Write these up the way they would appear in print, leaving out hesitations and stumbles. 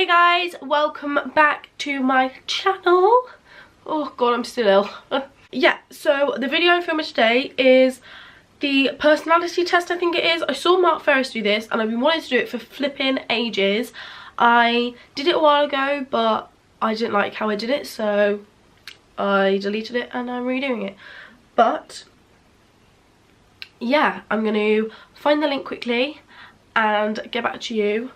Hey guys, welcome back to my channel. Oh god, I'm still ill. Yeah, so the video I'm filming today is the personality test, I think it is. I saw Mark Ferris do this and I've been wanting to do it for flipping ages. I did it a while ago, but I didn't like how I did it, so I deleted it and I'm redoing it. But yeah, I'm going to find the link quickly and get back to you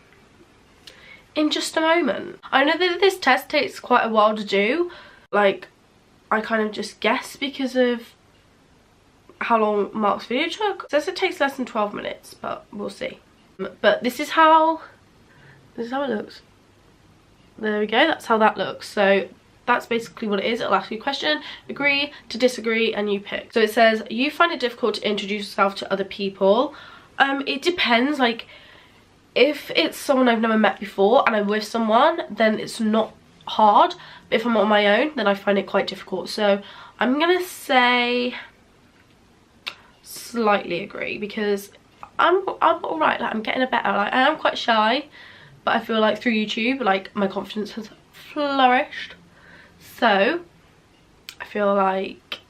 in just a moment. I know that this test takes quite a while to do. Like, I kind of just guess because of how long Mark's video took. It says it takes less than 12 minutes, but we'll see. But this is how it looks. There we go, that's how that looks. So that's basically what it is. It'll ask you a question, agree to disagree, and you pick. So it says, you find it difficult to introduce yourself to other people. It depends. Like, if it's someone I've never met before and I'm with someone, then it's not hard. But if I'm on my own, then I find it quite difficult. So I'm gonna say slightly agree, because I'm alright. Like, I'm getting a better. Like, I am quite shy, but I feel like through YouTube, like, my confidence has flourished. So I feel like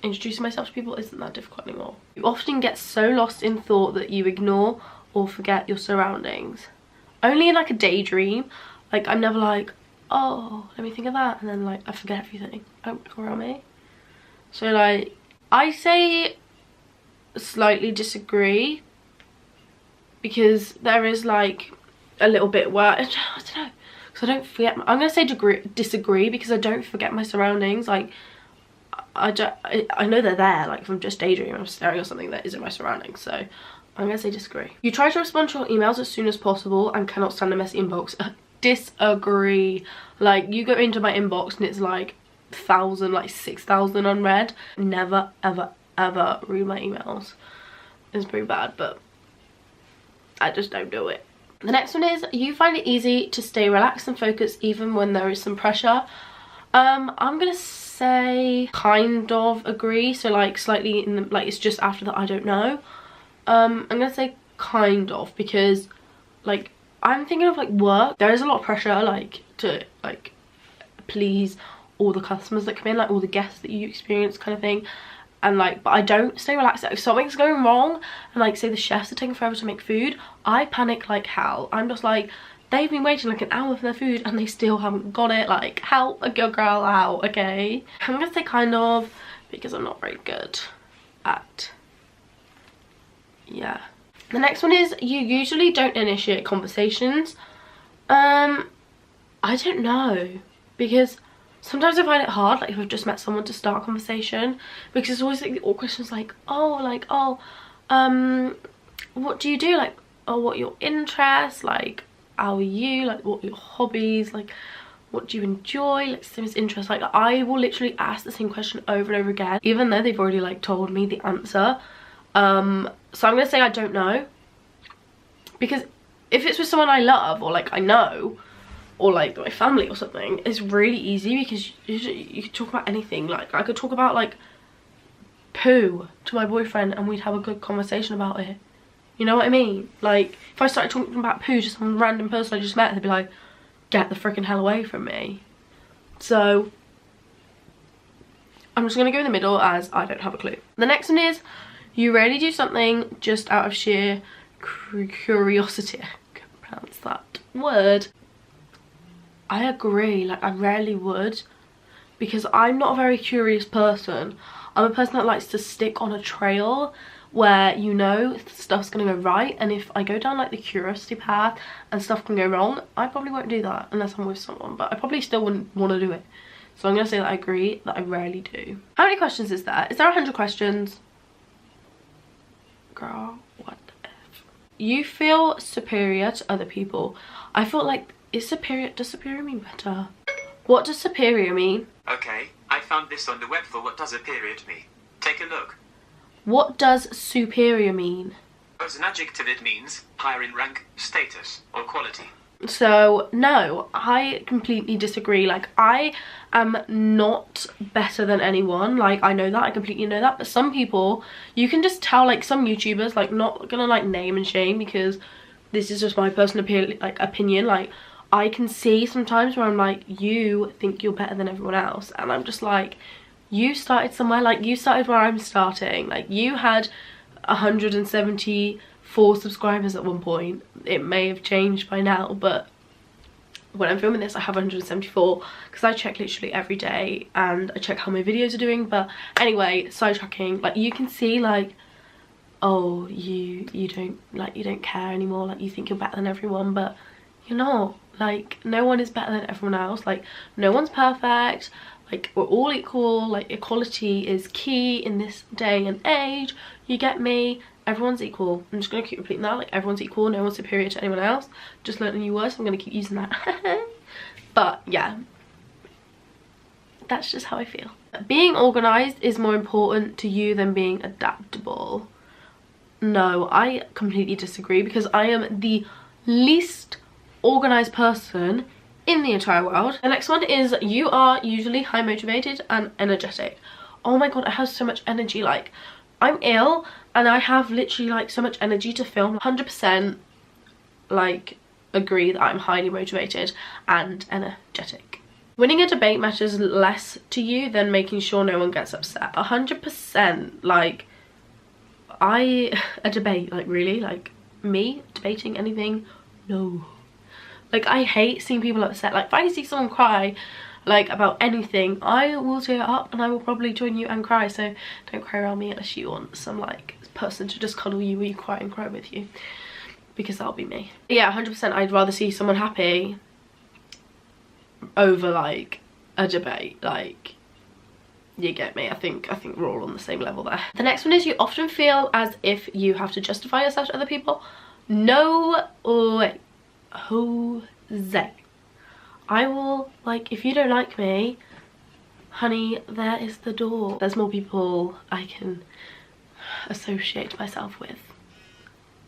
introducing myself to people isn't that difficult anymore. You often get so lost in thought that you ignore or forget your surroundings. Only in like a daydream. Like, I'm never like, oh, let me think of that, and then like I forget everything around me. So like, I say slightly disagree, because there is like a little bit where I don't know, because I don't forget. I'm gonna say disagree because I don't forget my surroundings. Like, I know they're there. Like, if I'm just daydreaming, I'm staring at something that isn't my surroundings. So I'm gonna say disagree. You try to respond to your emails as soon as possible and cannot stand a messy inbox. Disagree. Like, you go into my inbox and it's like 6,000 unread. Never ever read my emails. It's pretty bad, but I just don't do it. The next one is, you find it easy to stay relaxed and focused even when there is some pressure. I'm gonna say kind of agree. So like slightly in the, like, it's just after that I don't know. I'm gonna say kind of, because like, I'm thinking of like work. There is a lot of pressure, like, to like please all the customers that come in, like all the guests that you experience, kind of thing. And like, but I don't stay relaxed. If something's going wrong and like, say the chefs are taking forever to make food, I panic like hell. I'm just like, they've been waiting like an hour for their food and they still haven't got it. Like, help a girl out, okay? I'm gonna say kind of, because I'm not very good at, yeah. The next one is, you usually don't initiate conversations. I don't know, because sometimes I find it hard, like if I've just met someone, to start a conversation, because it's always like the awkward questions, like, oh, what do you do? Like, oh, what are your interests? Like, how are you? Like, what are your hobbies? Like, what do you enjoy? Like, same interest. Like, I will literally ask the same question over and over again, even though they've already like told me the answer. So I'm gonna say I don't know, because if it's with someone I love, or like I know, or like my family or something, it's really easy, because you can talk about anything. Like, I could talk about like poo to my boyfriend and we'd have a good conversation about it. You know what I mean? Like, if I started talking about poo to some random person I just met, they'd be like, get the freaking hell away from me. So I'm just gonna go in the middle, as I don't have a clue. The next one is, you rarely do something just out of sheer curiosity. I can't pronounce that word. I agree. Like, I rarely would, because I'm not a very curious person. I'm a person that likes to stick on a trail where, you know, stuff's gonna go right, and if I go down like the curiosity path and stuff can go wrong, I probably won't do that unless I'm with someone, but I probably still wouldn't want to do it. So I'm gonna say that I agree, that I rarely do. How many questions is there? Is there 100 questions? Girl, what the F? You feel superior to other people. I feel like, does superior mean better? What does superior mean? Okay, I found this on the web for what does superior mean. Take a look. What does superior mean? As an adjective, it means higher in rank, status, or quality. So no, I completely disagree. Like, I am not better than anyone. Like, I know that, I completely know that, but some people, you can just tell, like some YouTubers, like, not gonna like name and shame, because this is just my personal opinion, like I can see sometimes where I'm like, you think you're better than everyone else, and I'm just like, you started somewhere. Like, you started where I'm starting. Like, you had 174 subscribers at one point. It may have changed by now, but when I'm filming this I have 174 because I check literally every day and I check how my videos are doing. But anyway, sidetracking, like, you can see like, oh, you don't care anymore, like you think you're better than everyone, but you're not. Like, no one is better than everyone else. Like, no one's perfect. Like, we're all equal. Like, equality is key in this day and age. You get me? Everyone's equal. I'm just gonna keep repeating that. Like, everyone's equal, no one's superior to anyone else. Just learned a new word, so I'm gonna keep using that. But yeah, that's just how I feel. Being organized is more important to you than being adaptable. No, I completely disagree, because I am the least organized person in the entire world. The next one is, you are usually high motivated and energetic. Oh my god, I have so much energy. Like, I'm ill and I have literally like so much energy to film. 100% like agree that I'm highly motivated and energetic. Winning a debate matters less to you than making sure no one gets upset. 100%. Like, a debate, like, really? Like, me debating anything? No. Like, I hate seeing people upset. Like, if I see someone cry, like, about anything, I will tear up and I will probably join you and cry. So don't cry around me unless you want some, like, person to just cuddle you while you cry and cry with you, because that'll be me. Yeah, 100%. I'd rather see someone happy over, like, a debate. Like, you get me? I think we're all on the same level there. The next one is, you often feel as if you have to justify yourself to other people. No way. Jose. I will, like, if you don't like me, honey, there is the door. There's more people I can associate myself with.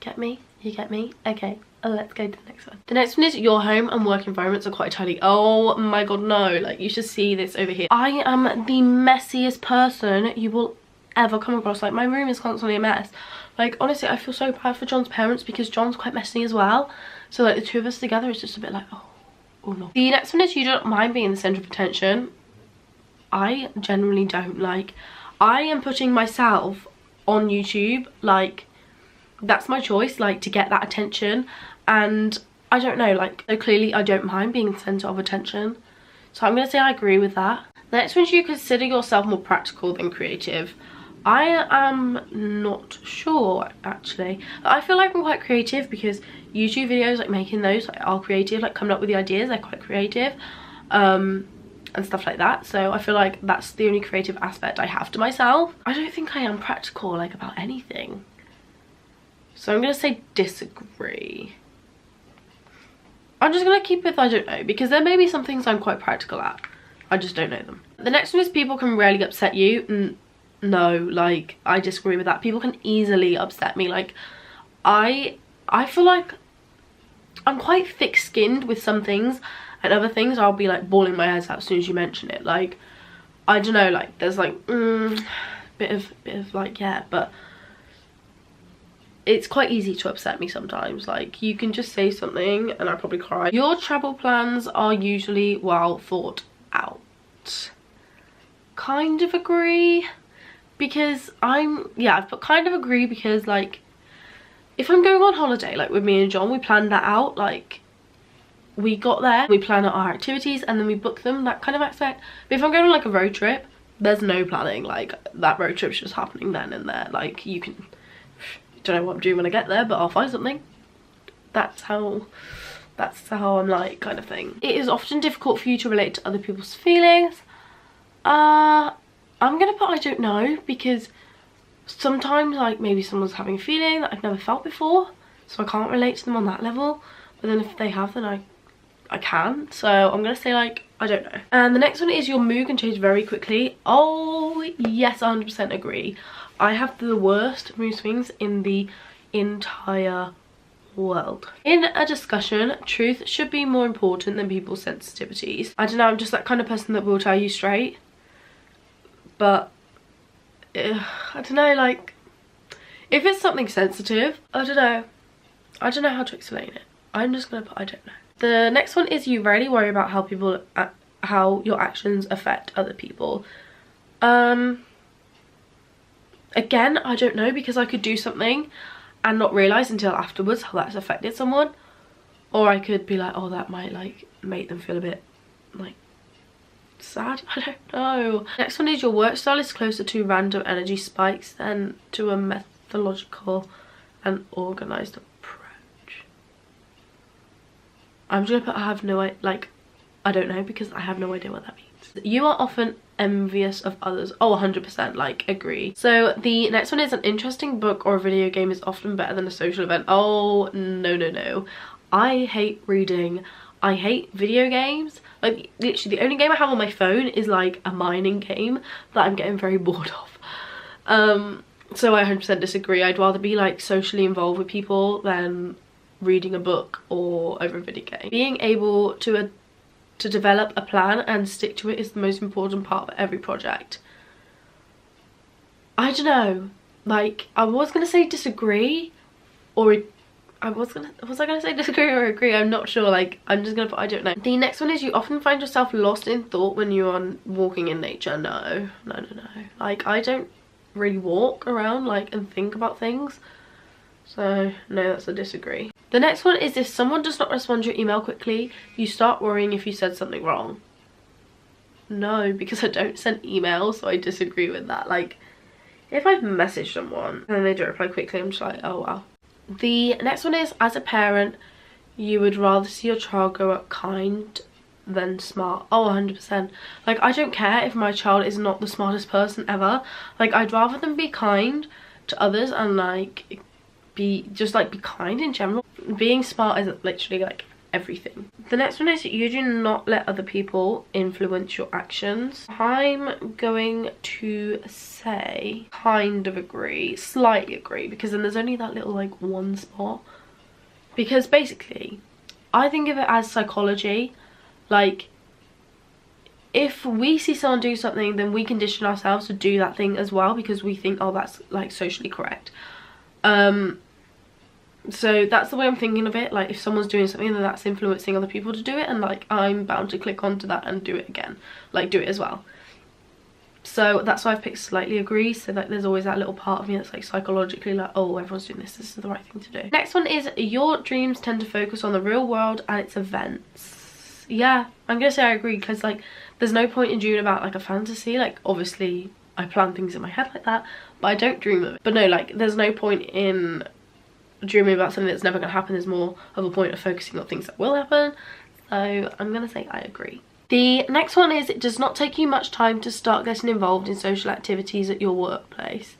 Get me? You get me? Okay, let's go to the next one. The next one is, your home and work environments are quite tidy. Oh my god, no. Like, you should see this over here. I am the messiest person you will ever come across. Like, my room is constantly a mess. Like, honestly, I feel so bad for John's parents because John's quite messy as well. So, like, the two of us together is just a bit like, oh no. The next one is, you don't mind being the centre of attention. I generally don't. Like, I am putting myself on YouTube, like, that's my choice, like, to get that attention. And I don't know, like, so clearly I don't mind being the centre of attention. So I'm gonna say I agree with that. The next one is, you consider yourself more practical than creative. I am not sure, actually. I feel like I'm quite creative because YouTube videos, like, making those, like, are creative. Like, coming up with the ideas, they're quite creative, and stuff like that. So I feel like that's the only creative aspect I have to myself. I don't think I am practical, like, about anything. So I'm gonna say disagree. I'm just gonna keep with I don't know, because there may be some things I'm quite practical at. I just don't know them. The next one is, people can rarely upset you. No, like, I disagree with that. People can easily upset me. Like, I feel like I'm quite thick-skinned with some things, and other things I'll be like bawling my eyes out as soon as you mention it. Like, I don't know, like, there's like bit of like, yeah, but it's quite easy to upset me sometimes. Like, you can just say something and I probably cry. Your travel plans are usually well thought out. Kind of agree, because I've put kind of agree because, like, if I'm going on holiday, like, with me and John, we planned that out. Like, we got there, we plan out our activities and then we book them, that kind of aspect. But if I'm going on, like, a road trip, there's no planning. Like, that road trip's just happening then and there. Like, you can, don't know what I'm doing when I get there, but I'll find something. That's how I'm like, kind of thing. It is often difficult for you to relate to other people's feelings. I'm gonna put I don't know, because sometimes, like, maybe someone's having a feeling that I've never felt before, so I can't relate to them on that level. But then if they have, then I can. So I'm gonna say, like, I don't know. And the next one is, your mood can change very quickly. Oh yes, 100% agree. I have the worst mood swings in the entire world. In a discussion, truth should be more important than people's sensitivities. I don't know, I'm just that kind of person that will tell you straight. But I don't know, like, if it's something sensitive, I don't know how to explain it. I'm just gonna put I don't know. The next one is you rarely worry about how your actions affect other people. Again, I don't know, because I could do something and not realise until afterwards how that's affected someone. Or I could be like, oh, that might like make them feel a bit like sad. I don't know. Next one is your work style is closer to random energy spikes than to a methodological and organised approach. I'm just gonna put I have no idea, like, I don't know, because I have no idea what that means. You are often envious of others. Oh, 100%, like, agree. So the next one is an interesting book or a video game is often better than a social event. Oh, no. I hate reading. I hate video games. Like, literally the only game I have on my phone is like a mining game that I'm getting very bored of. So I 100% disagree. I'd rather be like socially involved with people than reading a book or over a video game. Being able to develop a plan and stick to it is the most important part of every project. I don't know, like, I was gonna say disagree, or was I gonna say disagree or agree? I'm not sure. Like, I'm just gonna put I don't know. The next one is you often find yourself lost in thought when you are walking in nature. No. Like, I don't really walk around like and think about things, so no, that's a disagree. The next one is if someone does not respond to your email quickly, you start worrying if you said something wrong. No, because I don't send emails, so I disagree with that. Like, if I've messaged someone and they don't reply quickly, I'm just like, oh wow. The next one is, as a parent, you would rather see your child grow up kind than smart. Oh, 100%. Like, I don't care if my child is not the smartest person ever. Like, I'd rather them be kind to others and like be kind in general. Being smart is literally like everything. The next one is you do not let other people influence your actions. I'm going to say kind of agree, slightly agree, because then there's only that little like one spot. Because basically, I think of it as psychology. Like, if we see someone do something, then we condition ourselves to do that thing as well because we think, oh, that's like socially correct. So that's the way I'm thinking of it. Like, if someone's doing something, then that's influencing other people to do it, and like I'm bound to click onto that and do it again, like do it as well. So that's why I've picked slightly agree, so that there's always that little part of me that's like psychologically like, oh, everyone's doing this is the right thing to do. Next one is your dreams tend to focus on the real world and its events. Yeah, I'm gonna say I agree, because like there's no point in dreaming about like a fantasy. Like, obviously I plan things in my head like that, but I don't dream of it. But no, like there's no point in dreaming about something that's never going to happen. There's more of a point of focusing on things that will happen. So I'm going to say I agree. The next one is it does not take you much time to start getting involved in social activities at your workplace.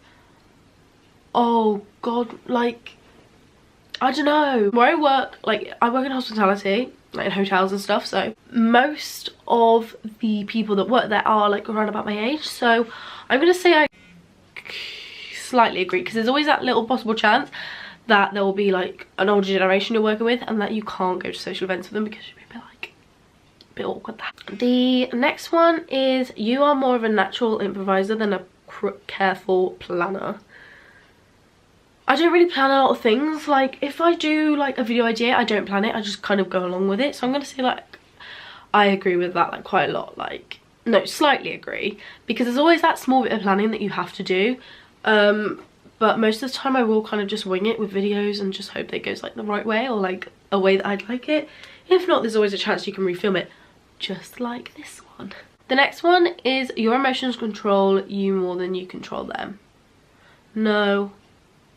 Oh god, like, I don't know. Where I work, like I work in hospitality, like in hotels and stuff, so most of the people that work there are like around about my age, so I'm going to say I slightly agree, because there's always that little possible chance that there will be like an older generation you're working with and that you can't go to social events with them because you'd be like a bit awkward. The next one is you are more of a natural improviser than a careful planner. I don't really plan a lot of things. Like, if I do like a video idea, I don't plan it, I just kind of go along with it. So I'm gonna say like I agree with that like quite a lot. Like, no, slightly agree, because there's always that small bit of planning that you have to do. But most of the time I will kind of just wing it with videos and just hope that it goes like the right way, or like a way that I'd like it. If not, there's always a chance you can refilm it, just like this one. The next one is your emotions control you more than you control them. No,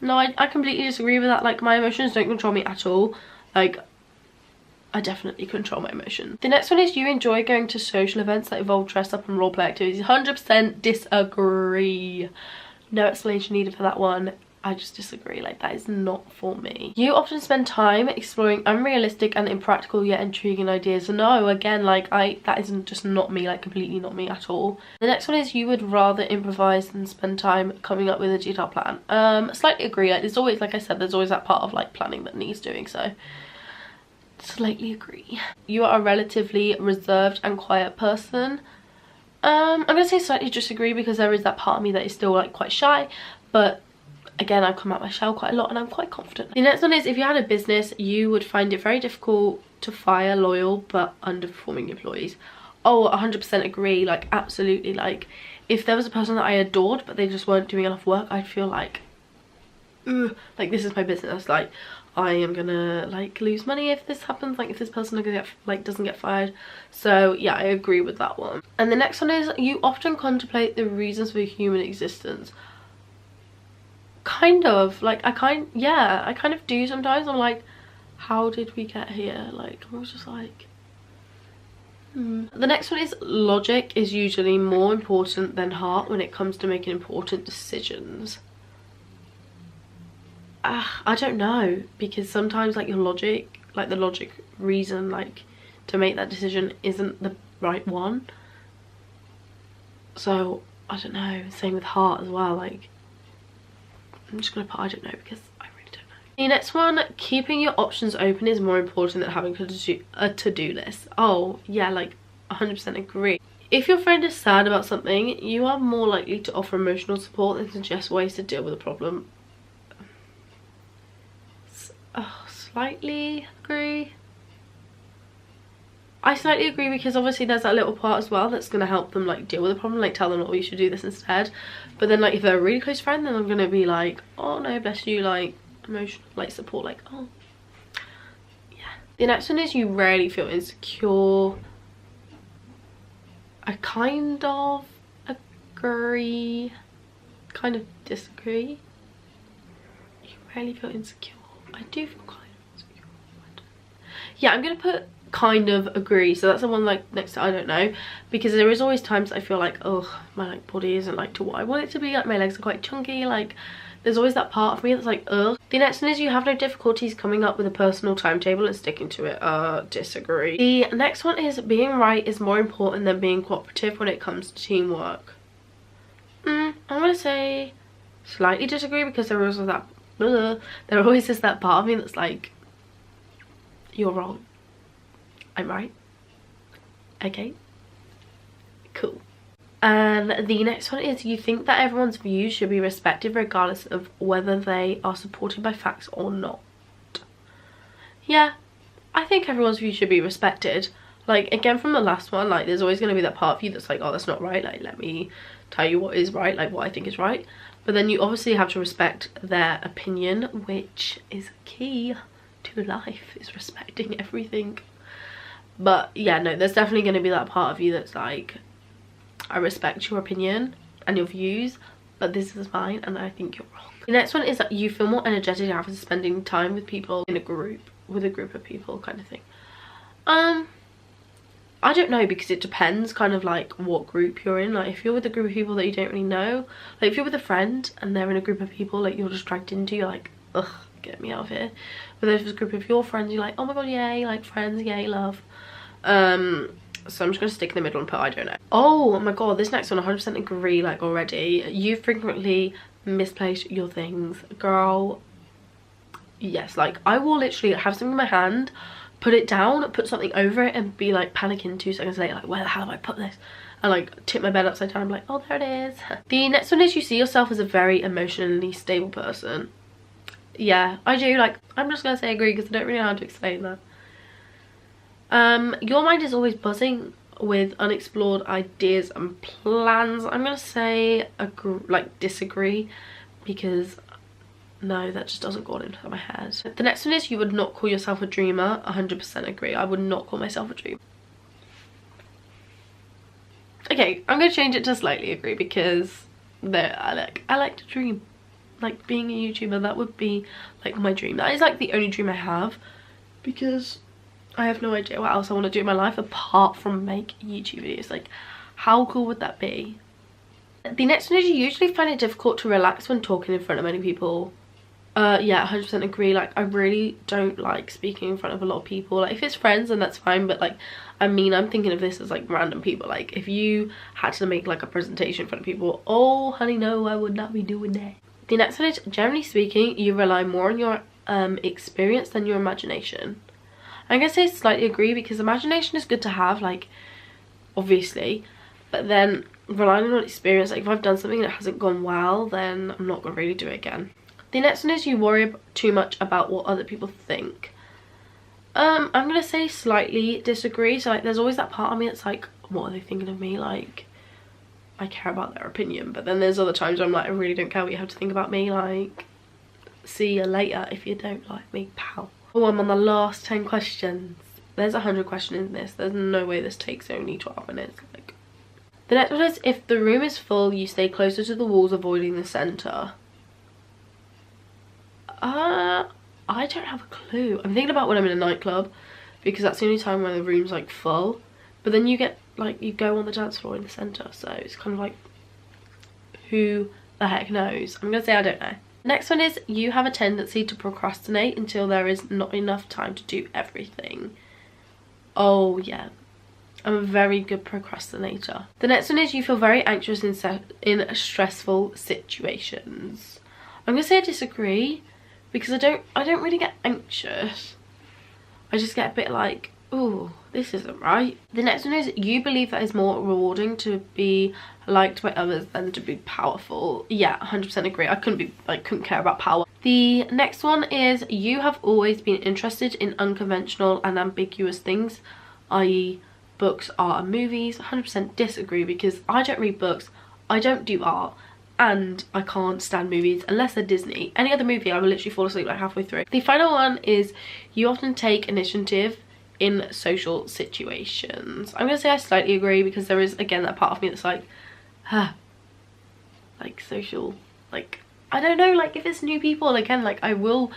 I completely disagree with that. Like, my emotions don't control me at all. Like, I definitely control my emotions. The next one is you enjoy going to social events that involve dress up and roleplay activities. 100% disagree. No explanation needed for that one. I just disagree. Like, that is not for me. You often spend time exploring unrealistic and impractical yet intriguing ideas. No, again, like that isn't just not me, like completely not me at all. The next one is you would rather improvise than spend time coming up with a detailed plan. Slightly agree. Like, there's always, like I said, there's always that part of like planning that needs doing, so slightly agree. You are a relatively reserved and quiet person. I'm gonna say slightly disagree, because there is that part of me that is still like quite shy, but again, I've come out my shell quite a lot and I'm quite confident. The next one is if you had a business, you would find it very difficult to fire loyal but underperforming employees. Oh, 100% agree. Like, absolutely. Like, if there was a person that I adored but they just weren't doing enough work, I'd feel like, ugh, like, this is my business. Like, I am gonna like lose money if this happens, like if this person doesn't get fired. So yeah, I agree with that one. And the next one is, you often contemplate the reasons for human existence. Kind of, like I kind of do sometimes. I'm like, how did we get here? Like, I was just like, The next one is, logic is usually more important than heart when it comes to making important decisions. I don't know, because sometimes like your logic, like the logic reason like to make that decision isn't the right one. So I don't know, same with heart as well. Like, I'm just gonna put I don't know because I really don't know. The next one, keeping your options open is more important than having a to-do list. Oh yeah, like 100% agree. If your friend is sad about something, you are more likely to offer emotional support than suggest ways to deal with the problem. Slightly agree. I slightly agree, because obviously there's that little part as well that's going to help them like deal with the problem, like tell them, oh, you should do this instead. But then like if they're a really close friend, then I'm going to be like, oh no, bless you, like emotional like support, like, oh yeah. The next one is, you rarely feel insecure. I kind of agree, kind of disagree. You rarely feel insecure. I do feel kind of insecure. Yeah, I'm gonna put kind of agree. So that's the one like next to I don't know, because there is always times I feel like, oh, my like body isn't like to what I want it to be. Like my legs are quite chunky. Like there's always that part of me that's like, ugh. The next one is, you have no difficulties coming up with a personal timetable and sticking to it. Disagree. The next one is, being right is more important than being cooperative when it comes to teamwork. I'm gonna say slightly disagree, because there is that there always is that part of me that's like, you're wrong, I'm right. Okay, cool. And the next one is, you think that everyone's views should be respected regardless of whether they are supported by facts or not. Yeah, I think everyone's views should be respected. Like, again, from the last one, like there's always going to be that part of you that's like, oh, that's not right, like let me tell you what is right, like what I think is right. But then you obviously have to respect their opinion, which is key to life, is respecting everything. But yeah, no, there's definitely going to be that part of you that's like, I respect your opinion and your views, but this is mine and I think you're wrong. The next one is that you feel more energetic after spending time with people in a group, with a group of people kind of thing. I don't know, because it depends kind of like what group you're in. Like if you're with a group of people that you don't really know, like if you're with a friend and they're in a group of people like you're just dragged into, you're like, ugh, get me out of here. But if it's a group of your friends, you're like, oh my god, yay, like friends, yay, love. So I'm just gonna stick in the middle and put I don't know. Oh my god, this next one, 100% agree, like already. You frequently misplace your things. Girl, yes, like I will literally have something in my hand, put it down, put something over it and be like panicking 2 seconds later, like where the hell have I put this? And like tip my bed upside down and be like, oh, there it is. The next one is, you see yourself as a very emotionally stable person. Yeah, I do. Like, I'm just gonna say agree, because I don't really know how to explain that. Your mind is always buzzing with unexplored ideas and plans. I'm gonna say disagree, because no, that just doesn't go into my head. The next one is, you would not call yourself a dreamer. 100% agree. I would not call myself a dreamer. Okay, I'm gonna change it to slightly agree, because I like to dream. Like being a YouTuber, that would be like my dream. That is like the only dream I have, because I have no idea what else I want to do in my life apart from make YouTube videos. Like, how cool would that be? The next one is, you usually find it difficult to relax when talking in front of many people. Yeah, 100% agree. Like, I really don't like speaking in front of a lot of people. Like, if it's friends, then that's fine, but like, I mean, I'm thinking of this as like random people. Like, if you had to make like a presentation in front of people, oh honey, no, I would not be doing that. The next one is, generally speaking, you rely more on your experience than your imagination. I'm gonna say slightly agree, because imagination is good to have, like, obviously, but then relying on experience, like if I've done something that hasn't gone well, then I'm not gonna really do it again. The next one is, you worry too much about what other people think. I'm gonna say slightly disagree. So like there's always that part of me that's like, what are they thinking of me? Like, I care about their opinion, but then there's other times I'm like, I really don't care what you have to think about me. Like, see you later if you don't like me, pal. Oh, I'm on the last 10 questions. There's 100 questions in this. There's no way this takes only 12 minutes. Like, the next one is, if the room is full, you stay closer to the walls, avoiding the center. I don't have a clue. I'm thinking about when I'm in a nightclub, because that's the only time when the room's like full. But then you get like, you go on the dance floor in the center, so it's kind of like, who the heck knows? I'm gonna say I don't know. Next one is, you have a tendency to procrastinate until there is not enough time to do everything. Oh yeah, I'm a very good procrastinator. The next one is, you feel very anxious in stressful situations. I'm gonna say I disagree, because I don't really get anxious. I just get a bit like, ooh, this isn't right. The next one is, you believe that it's more rewarding to be liked by others than to be powerful. Yeah, 100% agree. I couldn't care about power. The next one is, you have always been interested in unconventional and ambiguous things, i.e. books, art and movies. 100% disagree, because I don't read books, I don't do art, and I can't stand movies unless they're Disney. Any other movie I will literally fall asleep like halfway through. The final one is, you often take initiative in social situations. I'm gonna say I slightly agree, because there is again that part of me that's like, like social, like, I don't know, like if it's new people, again, like I will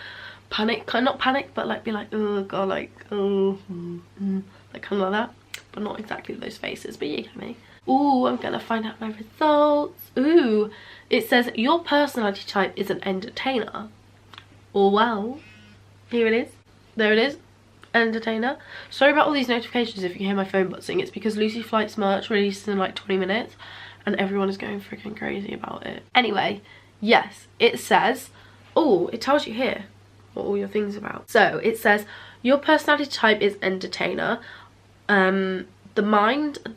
panic, kind of not panic, but like be like, oh god, like, oh, like kind of like that, but not exactly those faces, but you get me. Ooh, I'm gonna find out my results. Ooh, it says your personality type is an entertainer. Oh wow, here it is, there it is, entertainer. Sorry about all these notifications if you hear my phone buzzing. It's because Lucy Flight's merch releases in like 20 minutes and everyone is going freaking crazy about it. Anyway, yes, it says, oh, it tells you here what all your things about. So it says your personality type is entertainer. The mind,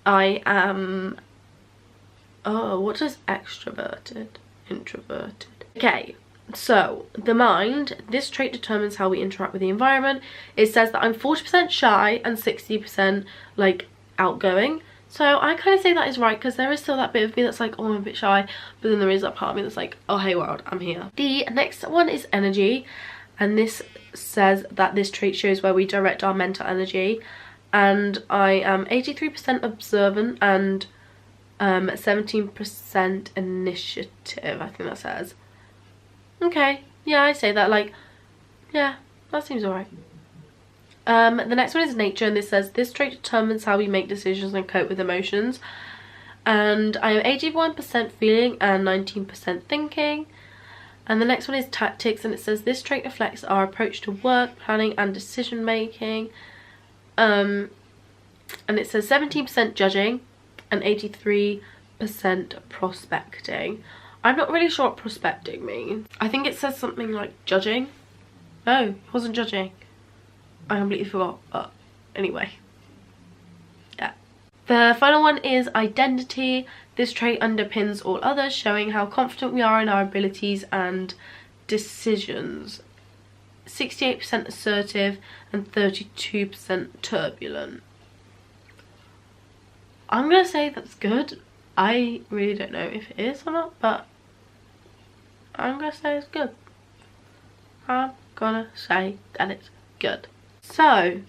I am, oh, what does extroverted, introverted? Okay, so the mind, this trait determines how we interact with the environment. It says that I'm 40% shy and 60% like outgoing. So I kind of say that is right, because there is still that bit of me that's like, oh, I'm a bit shy, but then there is that part of me that's like, oh hey world, I'm here. The next one is energy, and this says that this trait shows where we direct our mental energy, and I am 83% observant and 17% initiative, I think that says. Okay, yeah, I say that, like, yeah, that seems alright. The next one is nature, and this says this trait determines how we make decisions and cope with emotions, and I am 81% feeling and 19% thinking. And the next one is tactics, and it says this trait reflects our approach to work, planning and decision making, and it says 17% judging and 83% prospecting. I'm not really sure what prospecting means. I think it says something like judging. No, it wasn't judging. I completely forgot, but anyway. Yeah. The final one is identity. This trait underpins all others, showing how confident we are in our abilities and decisions. 68% assertive and 32% turbulent. I'm gonna say that's good. I really don't know if it is or not, but I'm gonna say it's good. I'm gonna say that it's good. So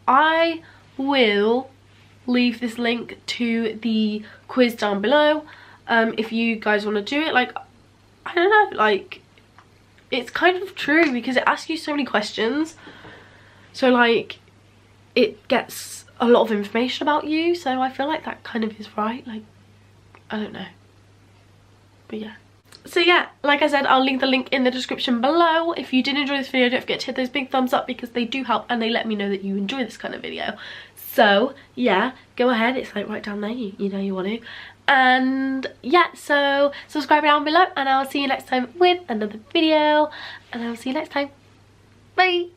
I will leave this link to the quiz down below if you guys want to do it. Like, I don't know, like, it's kind of true because it asks you so many questions, so like it gets a lot of information about you, so I feel like that kind of is right. Like, I don't know, but yeah. So yeah, like I said, I'll leave the link in the description below. If you did enjoy this video, don't forget to hit those big thumbs up, because they do help and they let me know that you enjoy this kind of video. So yeah, go ahead, it's like right down there, you know you want to. And yeah, so subscribe down below, and I'll see you next time with another video, and I'll see you next time. Bye.